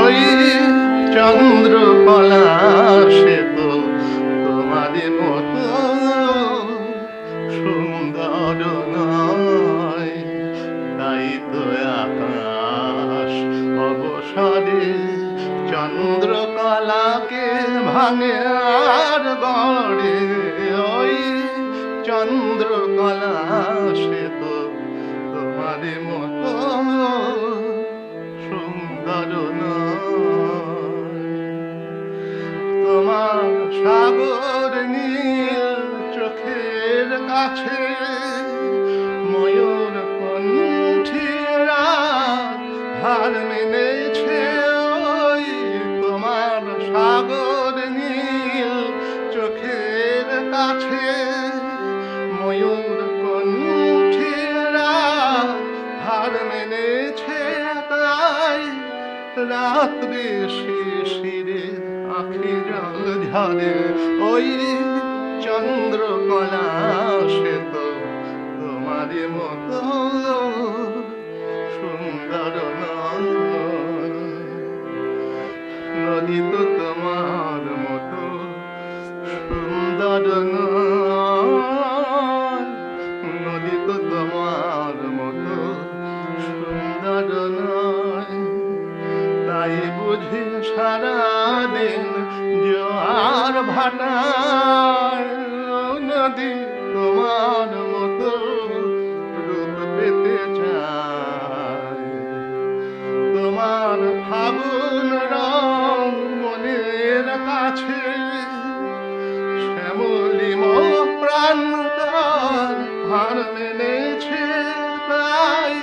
ওই চন্দ্রকলা সে তো তোমারই মতো সুন্দর নয়, তাই তো আকাশ অবসরে চন্দ্রকলাকে ভাঙে আর গড়ে। ওই চন্দ্রকলা সে তো তোমারই মতো সুন্দর নয়। তোমার সাগর নীল চোখের কাছে ময়ূর কণ্ঠীরা হার মেনেছে। ওই তোমার সাগর নীল চোখের কাছে ময়ূর কণ্ঠীরা হার মেনেছে। তাই রাত্রি শিশিরে আখি জল ঝরে। ওই চন্দ্রকলা সে তো তোমারই মতো সুন্দর নয়। নদী তো তোমার মতো সুন্দর নয়, নদী তো তোমার মতো সুন্দর নয়। তাই বুঝি সারাদিন জোয়ার ভাটায় নদী তোমার মতো রূপ পেতে চায়। তোমার ফাগুন রং মনের কাছে শ্যামলি প্রাণ তার হার মেনেছে। তাই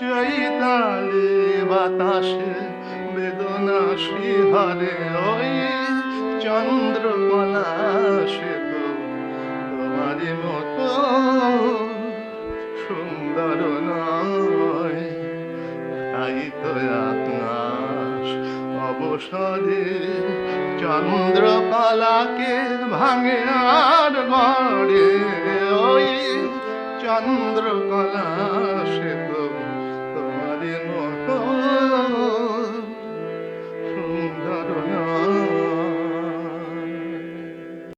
চৈতালি বাতাসে বেদনা শিহরে। ওই চন্দ্রকলা সে তো তোমারই মতো সুন্দর নয়, তাই তো আকাশ অবসরে চন্দ্রকলাকে ভাঙে আর গড়ে। ওই চন্দ্রকলা